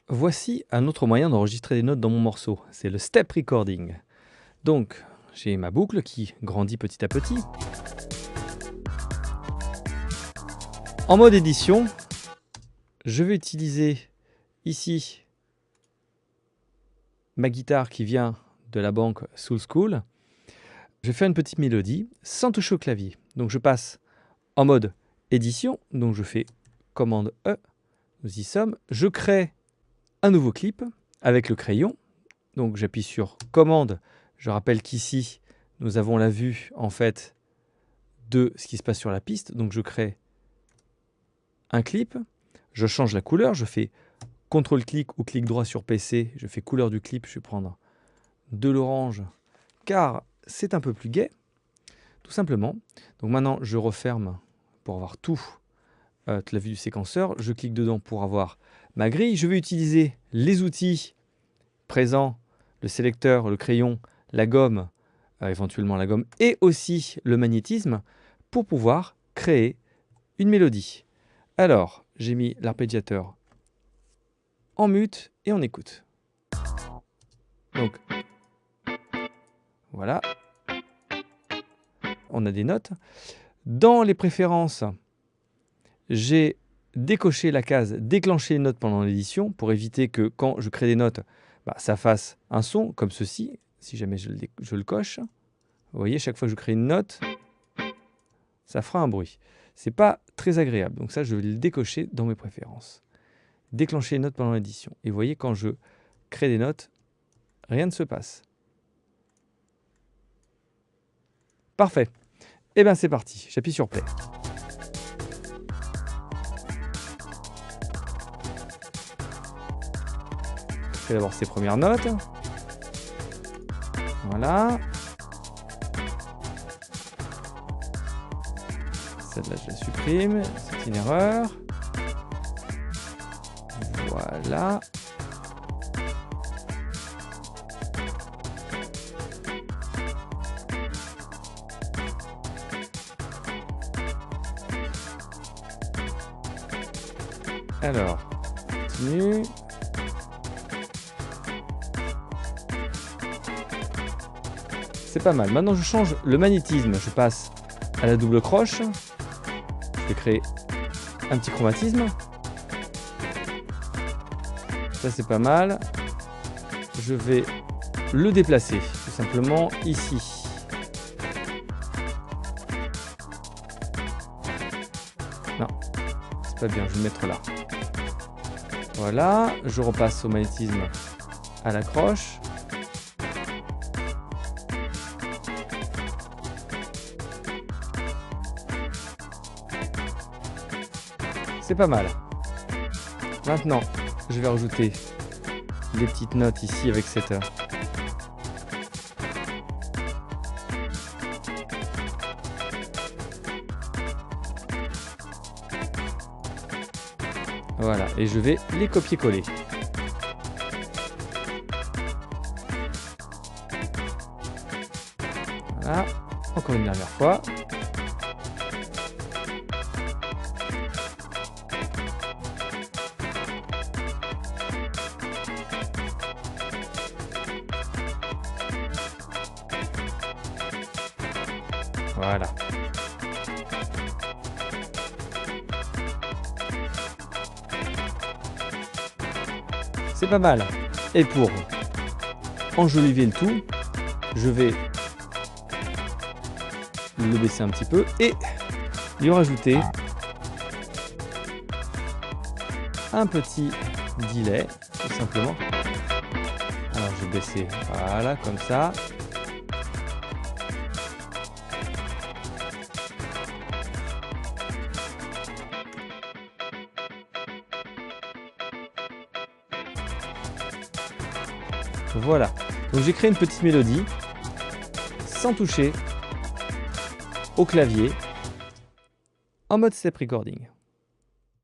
Voici un autre moyen d'enregistrer des notes dans mon morceau, c'est le step recording. Donc, j'ai ma boucle qui grandit petit à petit. En mode édition, je vais utiliser ici ma guitare qui vient de la banque Soul School. Je vais faire une petite mélodie sans toucher au clavier. Donc je passe en mode édition, donc je fais commande E, nous y sommes. Je crée un nouveau clip avec le crayon. Donc j'appuie sur commande. Je rappelle qu'ici, nous avons la vue en fait de ce qui se passe sur la piste. Donc je crée un clip. Je change la couleur. Je fais CTRL-clic ou clic droit sur PC. Je fais couleur du clip. Je vais prendre de l'orange car c'est un peu plus gai, tout simplement. Donc maintenant, je referme pour avoir toute la vue du séquenceur. Je clique dedans pour avoir ma grille. Je vais utiliser les outils présents, le sélecteur, le crayon, la gomme, éventuellement la gomme, et aussi le magnétisme pour pouvoir créer une mélodie. Alors, j'ai mis l'arpégiateur en mute et on écoute. Donc, voilà. On a des notes. Dans les préférences, j'ai décoché la case déclencher les notes pendant l'édition pour éviter que quand je crée des notes, ça fasse un son comme ceci, si jamais je le coche. Vous voyez, chaque fois que je crée une note, ça fera un bruit. C'est pas très agréable, donc ça je vais le décocher dans mes préférences. Déclencher les notes pendant l'édition. Et vous voyez, quand je crée des notes, rien ne se passe. Parfait. Et bien c'est parti, j'appuie sur play. Je fais d'abord ces premières notes. Voilà. Celle-là, je la supprime. C'est une erreur. Voilà. Alors, continue. C'est pas mal. Maintenant, je change le magnétisme. Je passe à la double croche. Je vais créer un petit chromatisme. Ça, c'est pas mal. Je vais le déplacer, tout simplement, ici. Non, c'est pas bien, je vais le mettre là. Voilà, je repasse au magnétisme à la croche. C'est pas mal. Maintenant, je vais rajouter des petites notes ici avec cette... Voilà, et je vais les copier-coller. Voilà, encore une dernière fois. Voilà. C'est pas mal. Et pour enjoliver le tout, je vais le baisser un petit peu et lui rajouter un petit delay, tout simplement. Alors je vais baisser, voilà, comme ça. Voilà, donc j'ai créé une petite mélodie sans toucher au clavier en mode step recording.